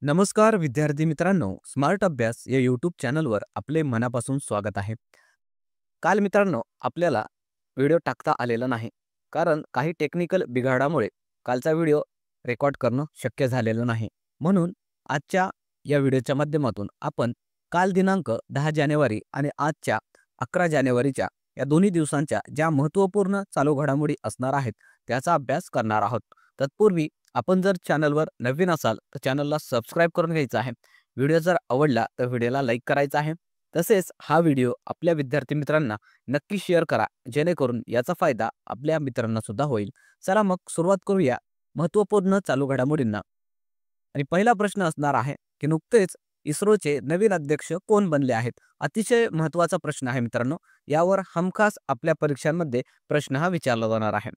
नमस्कार विद्यार्थी मित्रांनो, स्मार्ट अभ्यास या यूट्यूब चॅनलवर आपले मनापासून स्वागत आहे. काल मित्रांनो आपल्याला व्हिडिओ टाकता आलेला नाही, कारण काही टेक्निकल बिघाडामुळे कालचा व्हिडिओ रेकॉर्ड करणं शक्य झालेलं नाही. म्हणून आजच्या या व्हिडिओच्या माध्यमातून आपण काल दिनांक 10 जानेवारी आणि आजच्या 11 जानेवारीच्या या दोन्ही दिवसांच्या ज्या महत्त्वपूर्ण चालू घडामोडी असणार आहेत त्याचा अभ्यास करणार आहोत. तत्पूर्वी आपण जर चॅनलवर नवीन असाल तर चॅनलला सबस्क्राईब करून घ्यायचं आहे. व्हिडिओ जर आवडला तर व्हिडिओला लाईक करायचा आहे. तसेच हा व्हिडिओ आपल्या विद्यार्थी मित्रांना नक्की शेअर करा, जेणेकरून याचा फायदा आपल्या मित्रांना सुद्धा होईल. चला मग सुरुवात करूया महत्त्वपूर्ण चालू घडामोडींना. आणि पहिला प्रश्न असणार आहे की नुकतेच इस्रोचे नवीन अध्यक्ष कोण बनले आहेत. अतिशय महत्त्वाचा प्रश्न आहे मित्रांनो. यावर हमखास आपल्या परीक्षांमध्ये प्रश्न हा विचारला जाणार आहे.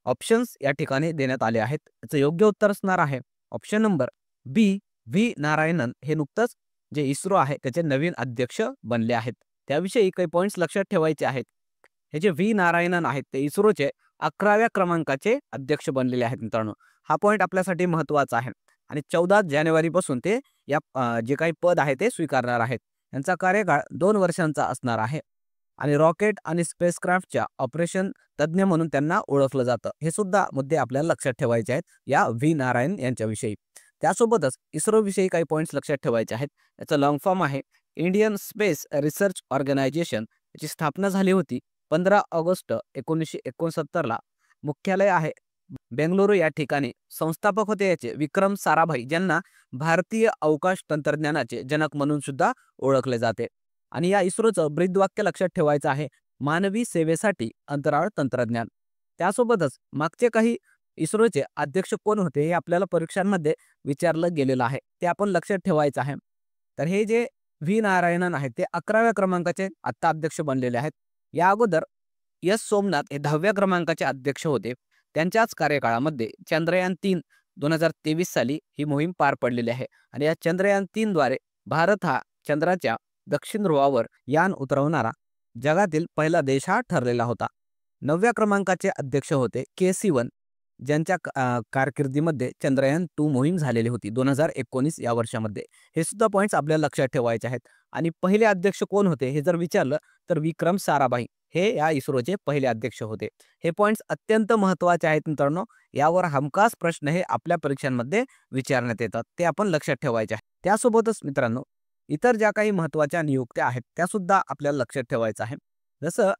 ऑप्शन्स या ठिकाणी देण्यात आले आहेत. याचं योग्य उत्तर असणार आहे ऑप्शन नंबर बी, व्ही नारायणन. हे नुकतंच जे इस्रो आहे त्याचे नवीन अध्यक्ष बनले आहेत. त्याविषयी काही पॉईंट्स लक्षात ठेवायचे आहेत. हे जे व्ही नारायणन आहेत ते इस्रोचे 11व्या क्रमांकाचे अध्यक्ष बनलेले आहेत मित्रांनो. हा पॉईंट आपल्यासाठी महत्त्वाचा आहे. आणि 14 जानेवारीपासून ते या जे काही पद आहे ते स्वीकारणार आहेत. यांचा कार्यकाळ 2 वर्षांचा असणार आहे. आणि रॉकेट आणि स्पेसक्राफ्टच्या ऑपरेशन तज्ज्ञ म्हणून त्यांना ओळखलं जातं. हे सुद्धा मुद्दे आपल्याला लक्षात ठेवायचे आहेत या व्ही नारायण यांच्याविषयी. त्यासोबतच इस्रोविषयी काही पॉईंट्स लक्षात ठेवायचे आहेत. याचं लॉंग फॉर्म आहे इंडियन स्पेस रिसर्च ऑर्गनायझेशन. याची स्थापना झाली होती 15 ऑगस्ट 1969ला. मुख्यालय आहे बेंगळुरू या ठिकाणी. संस्थापक होते याचे विक्रम साराभाई, ज्यांना भारतीय अवकाश तंत्रज्ञानाचे जनक म्हणून सुद्धा ओळखले जाते. आणि या इस्रोचं ब्रीदवाक्य लक्षात ठेवायचं आहे मानवी सेवेसाठी अंतराळ तंत्रज्ञान. त्यासोबतच मागचे काही इस्रोचे अध्यक्ष कोण होते हे आपल्याला परीक्षांमध्ये विचारलं गेलेलं आहे, ते आपण लक्षात ठेवायचं आहे. तर हे जे व्ही नारायणन आहेत ते 11व्या क्रमांकाचे आत्ता अध्यक्ष बनलेले आहेत. या अगोदर एस सोमनाथ हे 10व्या क्रमांकाचे अध्यक्ष होते. त्यांच्याच कार्यकाळामध्ये चंद्रयान-3 2023 साली ही मोहीम पार पडलेली आहे. आणि या चंद्रयान-3 द्वारे भारत हा चंद्राच्या दक्षिण ध्रुवावर यान उतरवणारा जगातील पहिला देश हा ठरलेला होता. 9व्या क्रमांकाचे अध्यक्ष होते के सिवन, ज्यांच्या कारकिर्दीमध्ये चंद्रयान-2 मोहीम झालेली होती 2019 या वर्षामध्ये. हे सुद्धा पॉईंट्स आपल्याला लक्षात ठेवायचे आहेत. आणि पहिले अध्यक्ष कोण होते हे जर विचारलं तर विक्रम साराभाई हे या इस्रोचे पहिले अध्यक्ष होते. हे पॉईंट्स अत्यंत महत्त्वाचे आहेत मित्रांनो. यावर हमखास प्रश्न हे आपल्या परीक्षांमध्ये विचारण्यात येतात, ते आपण लक्षात ठेवायचे आहे. त्यासोबतच मित्रांनो इतर ज्या काही महत्त्वाच्या नियुक्त्या आहेत त्या सुद्धा आपल्याला लक्षात ठेवायचं आहे. जसं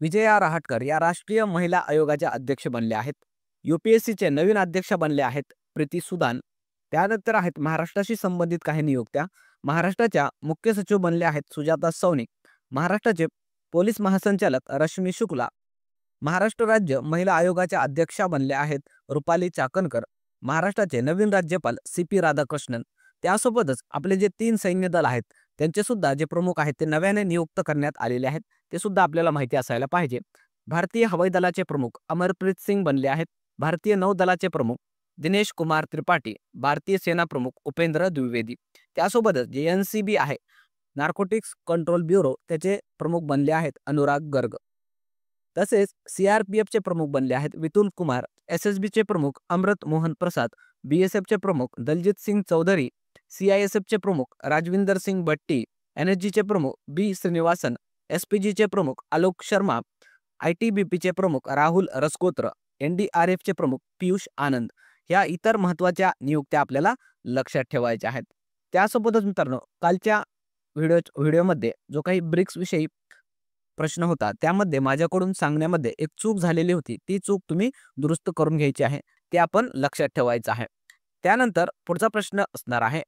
विजया रहाटकर या राष्ट्रीय महिला आयोगाच्या अध्यक्ष बनल्या आहेत. UPSCचे नवीन अध्यक्ष बनले आहेत प्रीती सुदान. त्यानंतर आहेत महाराष्ट्राशी संबंधित काही नियुक्त्या. महाराष्ट्राच्या मुख्य सचिव बनले आहेत सुजाता सौनिक. महाराष्ट्राचे पोलीस महासंचालक रश्मी शुक्ला. महाराष्ट्र राज्य महिला आयोगाच्या अध्यक्षा बनल्या आहेत रुपाली चाकणकर. महाराष्ट्राचे नवीन राज्यपाल CP राधाकृष्णन. त्यासोबतच आपले जे 3 सैन्य दल आहेत त्यांचे सुद्धा जे प्रमुख आहेत ते नव्याने नियुक्त करण्यात आलेले आहेत. ते सुद्धा आपल्याला माहिती असायला पाहिजे. भारतीय हवाई दलाचे प्रमुख अमरप्रीत सिंग बनले आहेत. भारतीय नौदलाचे प्रमुख दिनेश कुमार त्रिपाठी. भारतीय सेना प्रमुख उपेंद्र द्विवेदी. त्यासोबतच जे NCB आहे नार्कोटिक्स कंट्रोल ब्युरो त्याचे प्रमुख बनले आहेत अनुराग गर्ग. तसेच CRPFचे प्रमुख बनले आहेत विपुल कुमार. SSBचे प्रमुख अमृत मोहन प्रसाद. BSFचे प्रमुख दलजीत सिंग चौधरी. CISFचे प्रमुख राजविंदर सिंग भट्टी. NSGचे प्रमुख B श्रीनिवासन. SPGचे प्रमुख आलोक शर्मा. ITBPचे प्रमुख राहुल रसकोत्र. NDRFचे प्रमुख पियुष आनंद. ह्या इतर महत्त्वाच्या नियुक्त्या आपल्याला लक्षात ठेवायच्या आहेत. त्यासोबतच मित्रांनो कालच्या व्हिडिओमध्ये जो काही ब्रिक्स विषयी प्रश्न होता त्यामध्ये माझ्याकडून सांगण्यामध्ये एक चूक झालेली होती. ती चूक तुम्ही दुरुस्त करून घ्यायची आहे, ते आपण लक्षात ठेवायचं आहे. त्यानंतर पुढचा प्रश्न असणार आहे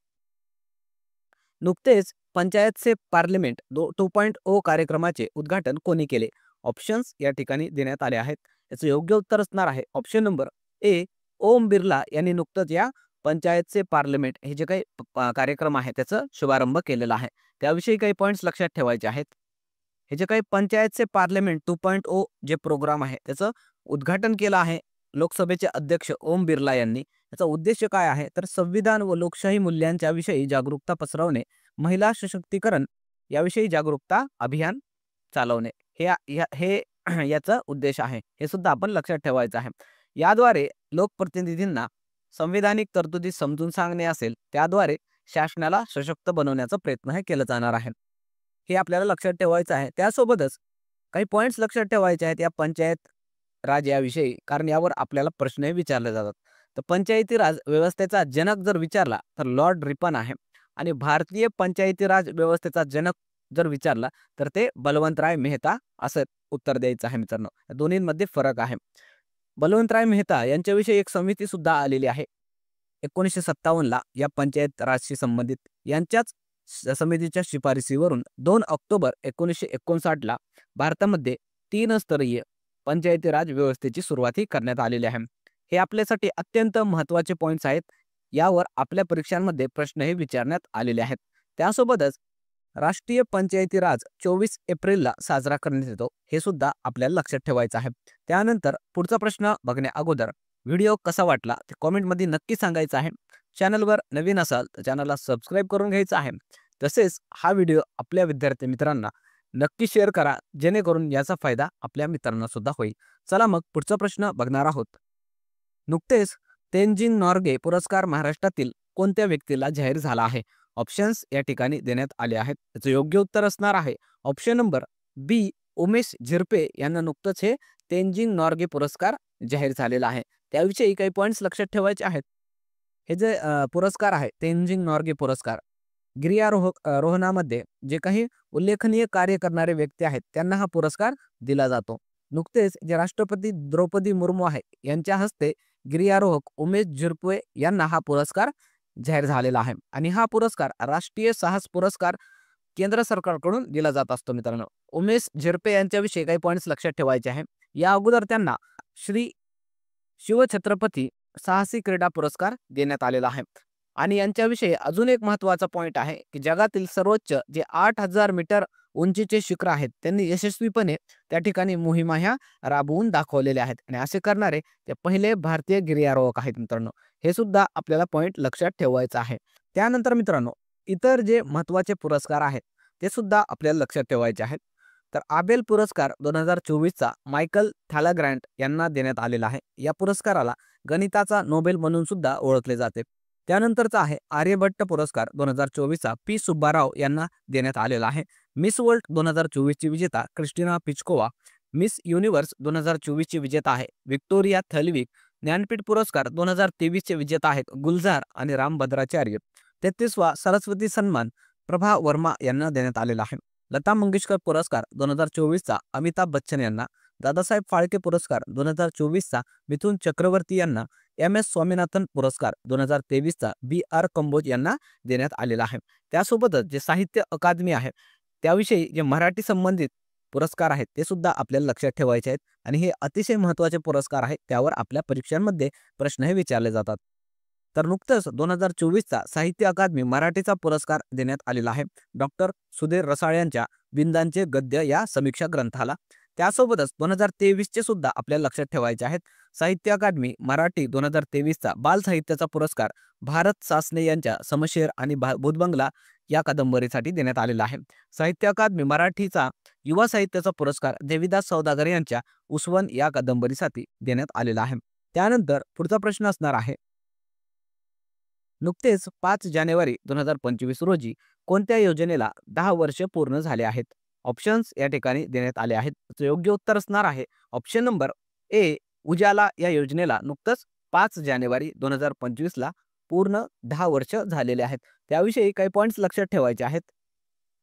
नुकतेच पंचायत से पार्लिमेंट 2.0 कार्यक्रमाचे उद्घाटन कोणी केले. ऑप्शन्स या ठिकाणी देण्यात आले आहेत. याचं योग्य उत्तर असणार आहे option number A, Om Birla यांनी नुकतंच या पंचायत से पार्लिमेंट हे जे काही कार्यक्रम आहे त्याचा शुभारंभ केलेला आहे. त्याविषयी काही पॉईंट्स लक्षात ठेवायचे आहेत. हे जे काही पंचायत से पार्लिमेंट 2.0 जे प्रोग्राम आहे त्याचं उद्घाटन केलं आहे लोकसभेचे अध्यक्ष ओम बिर्ला यांनी. याचा उद्देश काय आहे तर संविधान व लोकशाही मूल्यांच्या विषयी जागरूकता पसरवणे, महिला सशक्तीकरण याविषयी जागरूकता अभियान चालवणे हे याचा उद्देश आहे. हे सुद्धा आपण लक्षात ठेवायचं आहे. याद्वारे लोकप्रतिनिधींना संविधानिक तरतुदी समजून सांगणे असेल, त्याद्वारे शासनाला सशक्त बनवण्याचा प्रयत्न हे केला जाणार आहे. हे आपल्याला लक्षात ठेवायचं आहे. त्यासोबतच काही पॉइंट्स लक्षात ठेवायचे आहेत या पंचायत राज याविषयी, कारण यावर आपल्याला प्रश्नही विचारले जातात. तर पंचायती राज व्यवस्थेचा जनक जर विचारला तर लॉर्ड रिपन आहे आणि भारतीय पंचायती राज व्यवस्थेचा जनक जर विचारला तर ते बलवंतराय मेहता असं उत्तर द्यायचं आहे मित्रांनो. या दोन्हींमध्ये फरक आहे. बलवंतराय मेहता यांच्याविषयी एक समिती सुद्धा आलेली आहे 1957 ला या पंचायत राजशी संबंधित. यांच्याच समितीच्या शिफारसीवरून 2 ऑक्टोबर 1959 ला भारतामध्ये 3 स्तरीय पंचायती राज व्यवस्थेची सुरुवात करण्यात आलेली आहे. हे आपल्यासाठी अत्यंत महत्त्वाचे पॉइंट्स आहेत. यावर आपल्या परीक्षांमध्ये प्रश्नही विचारण्यात आलेले आहेत. त्यासोबतच राष्ट्रीय पंचायती राज 24 एप्रिलला साजरा करण्यात येतो, हे सुद्धा आपल्याला लक्षात ठेवायचं आहे. त्यानंतर पुढचा प्रश्न बघण्या अगोदर व्हिडिओ कसा वाटला ते कॉमेंटमध्ये नक्की सांगायचं आहे. चॅनलवर नवीन असाल तर चॅनलला सबस्क्राईब करून घ्यायचं आहे. तसेच हा व्हिडिओ आपल्या विद्यार्थी मित्रांना नक्की शेअर करा, जेणेकरून याचा फायदा आपल्या मित्रांना सुद्धा होईल. चला मग पुढचा प्रश्न बघणार आहोत. नुकतेच तेनजिंग नॉर्गे पुरस्कार महाराष्ट्रातील कोणत्या व्यक्तीला जाहीर झाला आहे? ऑप्शन्स या ठिकाणी देण्यात आले आहेत. त्याचं योग्य उत्तर असणार आहे ऑप्शन नंबर बी, उमेश झिरपे यांना नुकतंच हे तेनजिंग नॉर्गे पुरस्कार जाहीर झालेला आहे. त्याविषयी काही पॉइंट्स लक्षात ठेवायचे आहेत. हे जे पुरस्कार आहे तेनजिंग नॉर्गे पुरस्कार, गिर्यारोहणामध्ये जे काही उल्लेखनीय कार्य करणारे व्यक्ती आहेत त्यांना हा पुरस्कार दिला जातो. नुकतेच जे राष्ट्रपती द्रौपदी मुर्मू आहे यांच्या हस्ते गिर्यारोहक उमेश झिरपे यांना हा पुरस्कार जाहीर झालेला आहे आणि हा पुरस्कार राष्ट्रीय साहस पुरस्कार केंद्र सरकारकडून दिला जात असतो. मित्रांनो, उमेश झिरपे यांच्याविषयी काही पॉइंट्स लक्षात ठेवायचे आहे. या अगोदर त्यांना श्री शिवछत्रपती साहसी क्रीडा पुरस्कार देण्यात आलेला आहे आणि यांच्याविषयी अजून एक महत्त्वाचा पॉइंट आहे की जगातील सर्वोच्च जे 8000 मीटर उंचीचे शिखर आहेत त्यांनी यशस्वीपणे त्या ठिकाणी मोहिमा ह्या राबवून दाखवलेल्या आहेत आणि असे करणारे ते पहिले भारतीय गिर्यारोहक आहेत. मित्रांनो, हे सुद्धा आपल्याला पॉइंट लक्षात ठेवायचं आहे. त्यानंतर मित्रांनो, इतर जे महत्त्वाचे पुरस्कार आहेत ते सुद्धा आपल्याला लक्षात ठेवायचे आहेत. तर आबेल पुरस्कार 2024चा मायकल थॅलाग्रँट यांना देण्यात आलेला आहे. या पुरस्काराला गणिताचा नोबेल म्हणून सुद्धा ओळखले जाते. त्यानंतरचा आहे आर्यभट्ट पुरस्कार 2024चा पी सुब्बाराव यांना देण्यात आलेला आहे. मिस वर्ल्ड 2024 ची विजेता क्रिस्टिना पिचकोवा, मिस युनिव्हर्स 2024 ची विजेता आहे व्हिक्टोरिया थलविक, ज्ञानपीठ पुरस्कार 2023 चे विजेता आहेत गुलजार आणि राम भद्राचार्य. 33वा सरस्वती सन्मान प्रभा वर्मा यांना देण्यात आलेला आहे. लता मंगेशकर पुरस्कार 2024चा अमिताभ बच्चन यांना, दादासाहेब फाळके पुरस्कार 2024चा मिथुन चक्रवर्ती यांना, MS स्वामीनाथन पुरस्कार 2023चा BR कंबोज यांना देण्यात आलेला आहे. त्यासोबतच जे साहित्य अकादमी आहे त्याविषयी जे मराठी संबंधित पुरस्कार आहेत ते सुद्धा आपल्याला लक्षात ठेवायचे आहेत आणि हे अतिशय महत्त्वाचे पुरस्कार आहेत. त्यावर आपल्या परीक्षांमध्ये प्रश्न हे विचारले जातात. तर नुकतंच 2024चा साहित्य अकादमी मराठीचा पुरस्कार देण्यात आलेला आहे डॉक्टर सुधीर रसाळ यांच्या बिंदांचे गद्य या समीक्षा ग्रंथाला. त्यासोबतच 2023 चे सुद्धा आपल्याला लक्षात ठेवायचे आहेत. साहित्य अकादमी मराठी 2023चा बाल साहित्याचा पुरस्कार भारत सासने यांच्या समशेर आणि भूतबंगला या कादंबरीसाठी देण्यात आलेला आहे. साहित्य अकादमी मराठीचा युवा साहित्याचा पुरस्कार देविदास सौदागर यांच्या उसवन या कादंबरीसाठी देण्यात आलेला आहे. त्यानंतर पुढचा प्रश्न असणार आहे, नुकतेच 5 जानेवारी 2025 रोजी कोणत्या योजनेला 10 वर्ष पूर्ण झाले आहेत? ऑप्शन्स या ठिकाणी देण्यात आले आहेत. योग्य उत्तर असणार आहे ऑप्शन नंबर ए, उजाला या योजनेला नुकतंच 5 जानेवारी 2025 ला पूर्ण 10 वर्ष झालेले आहेत. त्याविषयी काही पॉइंट्स लक्षात ठेवायचे आहेत.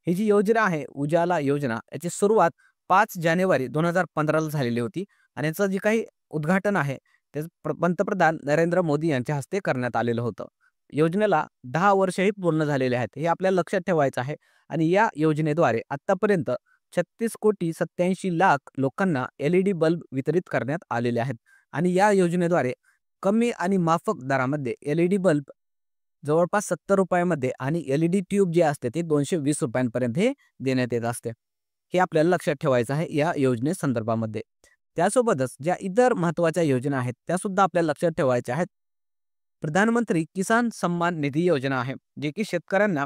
ही जी योजना आहे उजाला योजना, याची सुरुवात 5 जानेवारी 2015 ला झालेली होती आणि याचं जे काही उद्घाटन आहे ते पंतप्रधान नरेंद्र मोदी यांच्या हस्ते करण्यात आलेलं होतं. योजनेला 10 वर्षही पूर्ण झालेले आहेत, हे आपल्याला लक्षात ठेवायचं आहे. आणि या योजनेद्वारे आतापर्यंत 36,87,00,000 लोकांना LED बल्ब वितरित करण्यात आलेले आहेत आणि या योजनेद्वारे कमी आणि माफक दरामध्ये LED बल्ब जवळपास 70 रुपयामध्ये आणि LED ट्यूब जे असते ते 220 रुपयांपर्यंत हे देण्यात येत असते. हे आपल्याला लक्षात ठेवायचं आहे या योजनेसंदर्भामध्ये. त्यासोबतच ज्या इतर महत्त्वाच्या योजना आहेत त्या सुद्धा आपल्याला लक्षात ठेवायच्या आहेत. प्रधानमंत्री किसान सन्मान निधी योजना आहे, जे की शेतकऱ्यांना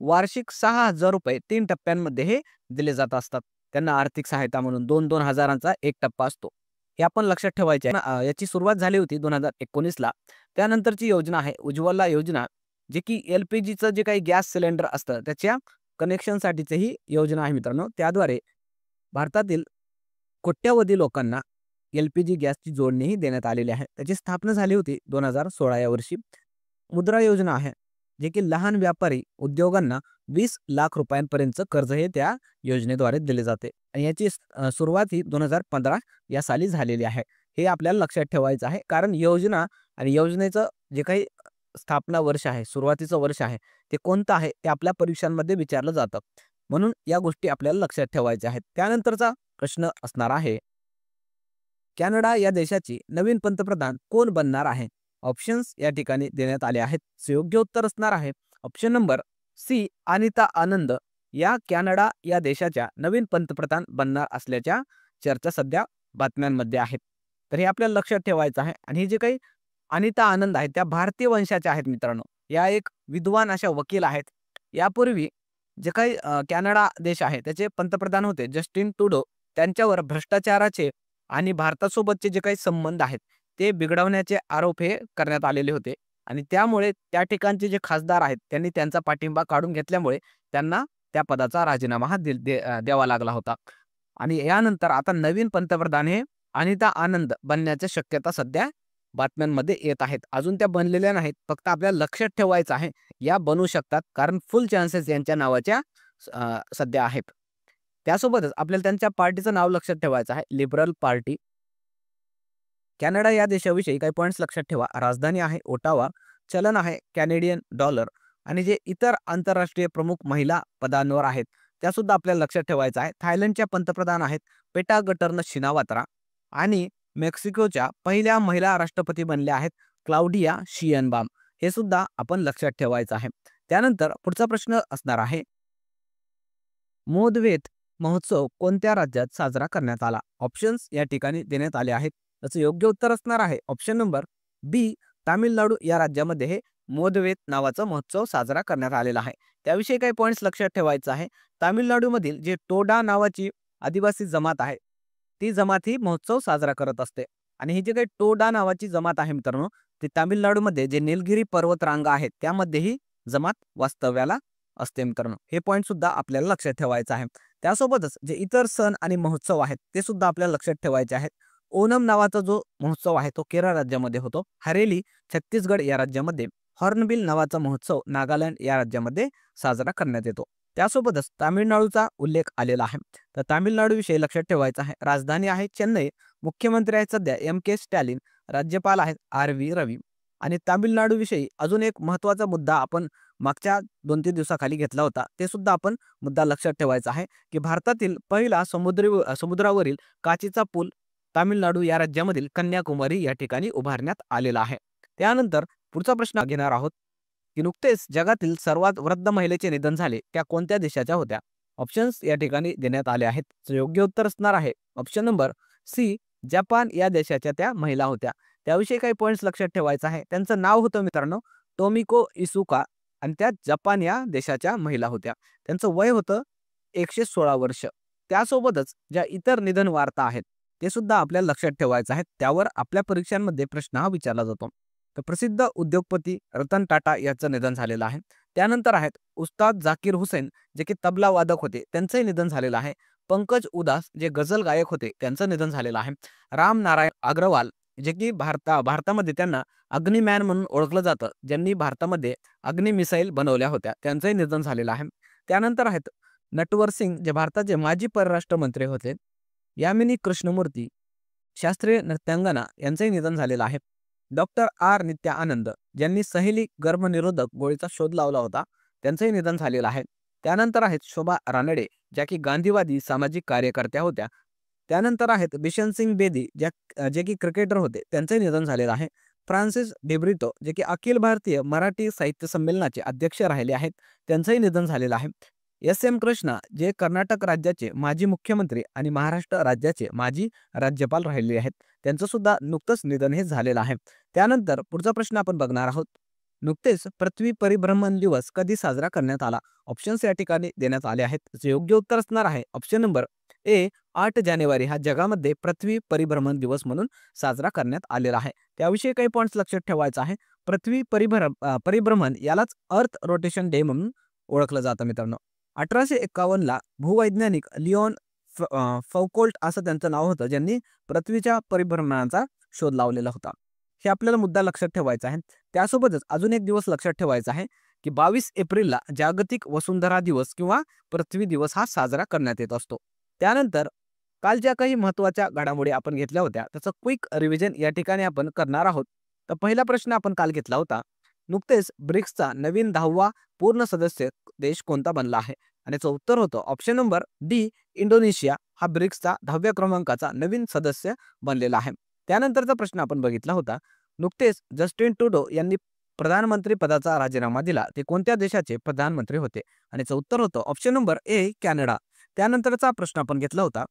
वार्षिक 6,000 रुपये 3 टप्प्यांमध्ये हे दिले जात असतात. त्यांना आर्थिक सहायता म्हणून 2-2 हजारांचा एक टप्पा असतो. हे आपण लक्षात ठेवायचे आहे. याची सुरुवात झाली होती 2019ला. त्यानंतरची योजना आहे उज्ज्वला योजना, जे की LPGचं जे काही गॅस सिलेंडर असतं त्याच्या कनेक्शनसाठीची ही योजना आहे मित्रांनो. त्याद्वारे भारतातील कोट्यावधी लोकांना LPG गॅसची जोडणीही देण्यात आलेली आहे. त्याची स्थापना झाली होती 2016 या वर्षी. मुद्रा योजना आहे, जे की लहान व्यापारी उद्योगांना 20 लाख रुपयांपर्यंतचं कर्ज हे त्या योजनेद्वारे दिले जाते आणि याची सुरुवात ही 2015 या साली झालेली आहे. हे आपल्याला लक्षात ठेवायचं आहे, कारण योजना आणि योजनेचं जे काही स्थापना वर्ष आहे, सुरुवातीचं वर्ष आहे, ते कोणतं आहे ते आपल्या परीक्षांमध्ये विचारलं जातं. म्हणून या गोष्टी आपल्याला लक्षात ठेवायच्या आहेत. त्यानंतरचा प्रश्न असणार आहे, कॅनडा या देशाची नवीन पंतप्रधान कोण बनणार आहे? ऑप्शन्स या ठिकाणी देण्यात आले आहेत. योग्य उत्तर असणार आहे ऑप्शन नंबर सी, अनिता आनंद या कॅनडा या देशाच्या नवीन पंतप्रधान बनणार असल्याच्या चर्चा सध्या बातम्यांमध्ये आहेत. तर हे आपल्याला लक्षात ठेवायचं आहे. आणि हे जे काही अनिता आनंद आहेत त्या भारतीय वंशाच्या आहेत मित्रांनो. या एक विद्वान अशा वकील आहेत. यापूर्वी जे काही कॅनडा देश आहे त्याचे पंतप्रधान होते जस्टिन ट्रुडो. त्यांच्यावर भ्रष्टाचाराचे आणि भारतासोबतचे जे काही संबंध आहेत ते बिघडवण्याचे आरोप हे करण्यात आलेले होते आणि त्यामुळे त्या ठिकाणचे जे खासदार आहेत त्यांनी त्यांचा पाठिंबा काढून घेतल्यामुळे त्यांना त्या पदाचा राजीनामा हा द्यावा लागला होता. आणि यानंतर आता नवीन पंतप्रधान हे अनिता आनंद बनण्याच्या शक्यता सध्या बातम्यांमध्ये येत आहेत. अजून त्या बनलेल्या नाहीत, फक्त आपल्याला लक्षात ठेवायचं आहे या बनू शकतात, कारण फुल चान्सेस यांच्या नावाच्या सध्या आहेत. त्यासोबतच आपल्याला त्यांच्या पार्टीचं नाव लक्षात ठेवायचं आहे, लिबरल पार्टी. कॅनडा या देशाविषयी काही पॉईंट्स लक्षात ठेवा. राजधानी आहे ओटावा, चलन आहे कॅनेडियन डॉलर आणि जे इतर आंतरराष्ट्रीय प्रमुख महिला पदांवर आहेत त्या सुद्धा आपल्याला लक्षात ठेवायचं आहे. थायलंडच्या पंतप्रधान आहेत पेटा गटर्न शिनावात्रा आणि मेक्सिकोच्या पहिल्या महिला राष्ट्रपती बनल्या आहेत क्लाउडिया शियनबाम. हे सुद्धा आपण लक्षात ठेवायचं आहे. त्यानंतर पुढचा प्रश्न असणार आहे, मोदवेत महोत्सव कोणत्या राज्यात साजरा करण्यात आला? ऑप्शन्स या ठिकाणी देण्यात आले आहेत. त्याचं योग्य उत्तर असणार आहे ऑप्शन नंबर बी, तामिळनाडू या राज्यामध्ये हे मोदवेत नावाचा महोत्सव साजरा करण्यात आलेला आहे. त्याविषयी काही पॉईंट्स लक्षात ठेवायचं आहे. तामिळनाडूमधील जे टोडा नावाची आदिवासी जमात आहे ती जमात ही महोत्सव साजरा करत असते आणि ही जी काही टोडा नावाची जमात आहे मित्रांनो, ती तामिळनाडूमध्ये जे निलगिरी पर्वत रांगा आहेत त्यामध्ये ही जमात वास्तव्याला असते मित्रांनो. हे पॉईंट सुद्धा आपल्याला लक्षात ठेवायचं आहे. त्यासोबतच जे इतर सण आणि महोत्सव आहेत ते सुद्धा आपल्याला लक्षात ठेवायचे आहेत. ओणम नावाचा जो महोत्सव आहे तो केरळ राज्यामध्ये होतो. हरेली छत्तीसगड या राज्यामध्ये, हॉर्नबिल नावाचा महोत्सव नागालँड या राज्यामध्ये साजरा करण्यात येतो. त्यासोबतच तामिळनाडूचा उल्लेख आलेला आहे. तर तामिळनाडू विषयी लक्षात ठेवायचं आहे. राजधानी आहे चेन्नई, मुख्यमंत्री आहेत सध्या MK स्टॅलिन, राज्यपाल आहेत RV रवी. आणि तामिळनाडू विषयी अजून एक महत्त्वाचा मुद्दा आपण मागच्या 2-3 दिवसाखाली घेतला होता, ते सुद्धा आपण मुद्दा लक्षात ठेवायचा आहे की भारतातील पहिला समुद्रावरील काचेचा पूल तामिळनाडू या राज्यामधील कन्याकुमारी या ठिकाणी उभारण्यात आलेला आहे. त्यानंतर पुढचा प्रश्न घेणार आहोत की नुकतेच जगातील सर्वात वृद्ध महिलेचे निधन झाले, त्या कोणत्या देशाच्या होत्या? ऑप्शन्स या ठिकाणी देण्यात आले आहेत. योग्य उत्तर असणार आहे ऑप्शन नंबर सी, जपान या देशाच्या त्या महिला होत्या. त्याविषयी काही पॉईंट्स लक्षात ठेवायचं आहे. त्यांचं नाव होतं मित्रांनो टोमिको इसुका आणि त्या जपान या देशाच्या महिला होत्या. त्यांचं वय होतं 116 वर्ष. त्यासोबतच ज्या इतर निधन वार्ता आहेत ते सुद्धा आपल्याला लक्षात ठेवायचं आहे. त्यावर आपल्या परीक्षांमध्ये प्रश्न हा विचारला जातो. तर प्रसिद्ध उद्योगपती रतन टाटा यांचं निधन झालेलं आहे. त्यानंतर आहेत उस्ताद झाकीर हुसेन, जे की तबला वादक होते, त्यांचंही निधन झालेलं आहे. पंकज उदास जे गझल गायक होते त्यांचं निधन झालेलं आहे. राम नारायण अग्रवाल, जे की भारतामध्ये त्यांना अग्निमॅन म्हणून ओळखलं जातं, ज्यांनी भारतामध्ये अग्नि मिसाईल बनवल्या होत्या, त्यांचंही निधन झालेलं आहे. त्यानंतर आहेत नटवर सिंग, जे भारताचे माजी परराष्ट्र मंत्री होते. यामिनी कृष्णमूर्ती, शास्त्रीय नृत्यांगना, यांचंही निधन झालेलं आहे. डॉक्टर R नित्या आनंद, ज्यांनी सहेली गर्भनिरोधक गोळीचा शोध लावला होता, त्यांचंही निधन झालेलं आहे. त्यानंतर आहेत शोभा रानडे, ज्या की गांधीवादी सामाजिक कार्यकर्त्या होत्या. त्यानंतर आहेत बिशन सिंग बेदी, जे की क्रिकेटर होते, त्यांचंही निधन झालेलं आहे. फ्रान्सिस डिब्रिटो, जे की अखिल भारतीय मराठी साहित्य संमेलनाचे अध्यक्ष राहिले आहेत, त्यांचंही निधन झालेलं आहे. SM कृष्णा, जे कर्नाटक राज्याचे माजी मुख्यमंत्री आणि महाराष्ट्र राज्याचे माजी राज्यपाल राहिले आहेत, त्यांचं सुद्धा नुकतंच निधन हे झालेलं आहे. त्यानंतर पुढचा प्रश्न आपण बघणार आहोत, नुकतेच पृथ्वी परिभ्रमण दिवस कधी साजरा करण्यात आला? ऑप्शन्स या ठिकाणी देण्यात आले आहेत. योग्य उत्तर असणार आहे ऑप्शन नंबर ए 8 जानेवारी हा जगामध्ये पृथ्वी परिभ्रमण दिवस म्हणून साजरा करण्यात आलेला आहे. त्याविषयी काही पॉइंट्स लक्षात ठेवायचा आहे. पृथ्वी परिभ्रमण यालाच अर्थ रोटेशन डे म्हणून ओळखलं जातं मित्रांनो. 1851 ला भूवैज्ञानिक लिओन फौकोल्ट असं त्यांचं नाव होतं, ज्यांनी पृथ्वीच्या परिभ्रमणाचा शोध लावलेला होता. हे आपल्याला मुद्दा लक्षात ठेवायचा आहे. त्यासोबतच अजून एक दिवस लक्षात ठेवायचा आहे की 22 एप्रिलला जागतिक वसुंधरा दिवस किंवा पृथ्वी दिवस हा साजरा करण्यात येत असतो. त्यानंतर काल ज्या काही महत्त्वाच्या घडामोडी आपण घेतल्या होत्या त्याचं क्विक रिव्हिजन या ठिकाणी आपण करणार आहोत. तर पहिला प्रश्न आपण काल घेतला होता, नुकतेच ब्रिक्सचा नवीन 10वा पूर्ण सदस्य देश कोणता बनला आहे? आणि याचं उत्तर होतं ऑप्शन नंबर डी, इंडोनेशिया हा ब्रिक्सचा 10व्या क्रमांकाचा नवीन सदस्य बनलेला आहे. त्यानंतरचा प्रश्न आपण बघितला होता, नुकतेच जस्टिन ट्रुडो यांनी प्रधानमंत्री पदाचा राजीनामा दिला, ते कोणत्या देशाचे प्रधानमंत्री होते? आणि याचं उत्तर होतं ऑप्शन नंबर ए, कॅनडा. त्यानंतरचा प्रश्न आपण घेतला होता,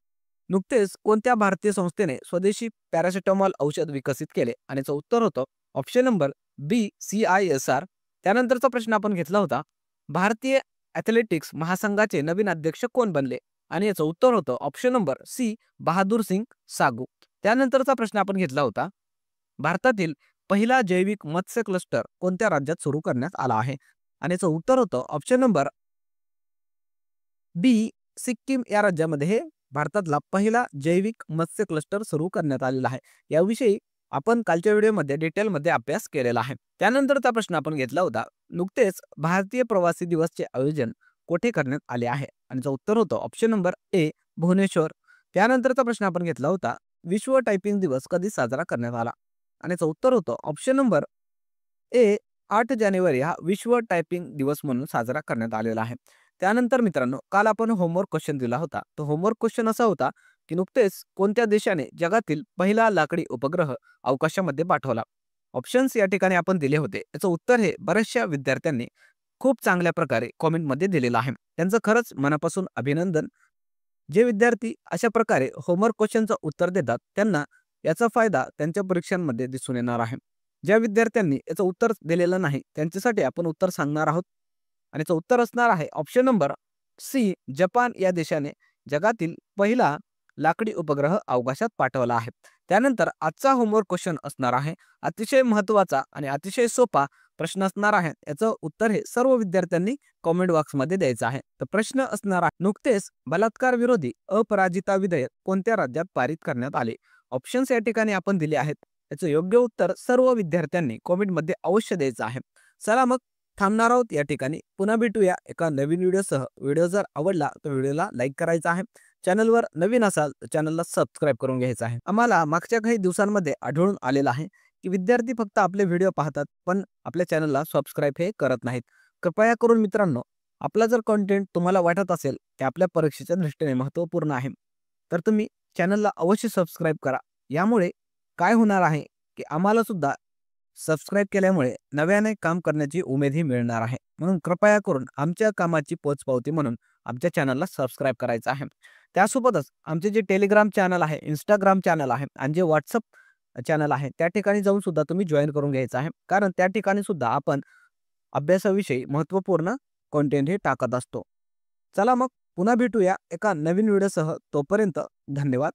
नुकतेच कोणत्या भारतीय संस्थेने स्वदेशी पॅरासिटामॉल औषध विकसित केले? आणि याचं उत्तर होतं ऑप्शन नंबर बी, CISR. त्यानंतरचा प्रश्न आपण घेतला होता, भारतीय ॲथलेटिक्स महासंघाचे नवीन अध्यक्ष कोण बनले? आणि याचं उत्तर होतं option number C, Bahadur Singh Sagu. त्यानंतरचा प्रश्न आपण घेतला होता, भारतातील पहिला जैविक मत्स्य क्लस्टर कोणत्या राज्यात सुरू करण्यात आला आहे? आणि याचं उत्तर होतं ऑप्शन नंबर बी, सिक्कीम या राज्यामध्ये हे भारतातला पहिला जैविक मत्स्य क्लस्टर सुरू करण्यात आलेला आहे. याविषयी आपण कालच्या व्हिडिओमध्ये डिटेलमध्ये अभ्यास केलेला आहे. त्यानंतरचा प्रश्न आपण घेतला होता, नुकतेच भारतीय प्रवासी दिवसचे आयोजन कोठे करण्यात आले आहे? आणि याचं उत्तर होतं ऑप्शन नंबर ए, भुवनेश्वर. त्यानंतरचा प्रश्न आपण घेतला होता, विश्व टायपिंग दिवस कधी साजरा करण्यात आला? आणि याचं उत्तर होतं ऑप्शन नंबर ए, 8 जानेवारी हा विश्व टायपिंग दिवस म्हणून साजरा करण्यात आलेला आहे. त्यानंतर मित्रांनो, काल आपण होमवर्क क्वेश्चन दिला होता. तो होमवर्क क्वेश्चन असा होता की नुकतेच कोणत्या देशाने जगातील पहिला लाकडी उपग्रह अवकाशामध्ये पाठवला? ऑप्शन्स या ठिकाणी आपण दिले होते. याचं उत्तर हे बऱ्याचशा विद्यार्थ्यांनी खूप चांगल्या प्रकारे कॉमेंटमध्ये दिलेलं आहे. त्यांचं खरंच मनापासून अभिनंदन. जे विद्यार्थी अशा प्रकारे होमवर्क क्वेश्चनचं उत्तर देतात त्यांना याचा फायदा त्यांच्या परीक्षांमध्ये दिसून येणार आहे. ज्या विद्यार्थ्यांनी याचं उत्तर दिलेलं नाही त्यांच्यासाठी आपण उत्तर सांगणार आहोत. आणि याचं उत्तर असणार आहे ऑप्शन नंबर सी, जपान या देशाने जगातील पहिला लाकडी उपग्रह अवकाशात पाठवला आहे. त्यानंतर आजचा होमवर्क क्वेश्चन असणार आहे अतिशय महत्त्वाचा आणि अतिशय सोपा प्रश्न असणार आहे. याचं उत्तर हे सर्व विद्यार्थ्यांनी कॉमेंट बॉक्समध्ये द्यायचं आहे. तर प्रश्न असणार आहे, नुकतेच बलात्कार विरोधी अपराजिता विधेयक कोणत्या राज्यात पारित करण्यात आले? ऑप्शन्स या ठिकाणी आपण दिले आहेत. याचं योग्य उत्तर सर्व विद्यार्थ्यांनी कॉमेंटमध्ये अवश्य द्यायचं आहे. चला मग थांबणार आहोत या ठिकाणी. पुन्हा भेटूया एका नवीन व्हिडिओसह. व्हिडिओ जर आवडला तर व्हिडिओला लाईक करायचा आहे. चॅनलवर नवीन असाल तर चॅनलला सबस्क्राईब करून घ्यायचं आहे. आम्हाला मागच्या काही दिवसांमध्ये आढळून आलेलं आहे की विद्यार्थी फक्त आपले व्हिडिओ पाहतात पण आपल्या चॅनलला सबस्क्राईब हे करत नाहीत. कृपया करून मित्रांनो, आपला जर कंटेंट तुम्हाला वाटत असेल की आपल्या परीक्षेच्या दृष्टीने महत्त्वपूर्ण आहे तर तुम्ही चॅनलला अवश्य सबस्क्राईब करा. यामुळे काय होणार आहे की आम्हाला सुद्धा सबस्क्राईब केल्यामुळे नव्याने काम करण्याची उमेदही मिळणार आहे. म्हणून कृपया करून आमच्या कामाची पोचपावती म्हणून आमच्या चॅनलला सबस्क्राईब करायचं आहे. त्यासोबतच आमचे जे टेलिग्राम चॅनल आहे, इंस्टाग्राम चॅनल आहे आणि जे व्हॉट्सअप चॅनल आहे त्या ठिकाणी जाऊन सुद्धा तुम्ही जॉईन करून घ्यायचं आहे. कारण त्या ठिकाणी सुद्धा आपण अभ्यासाविषयी महत्त्वपूर्ण कंटेंट हे टाकत असतो. चला मग पुन्हा भेटूया एका नवीन व्हिडिओसह. तोपर्यंत धन्यवाद.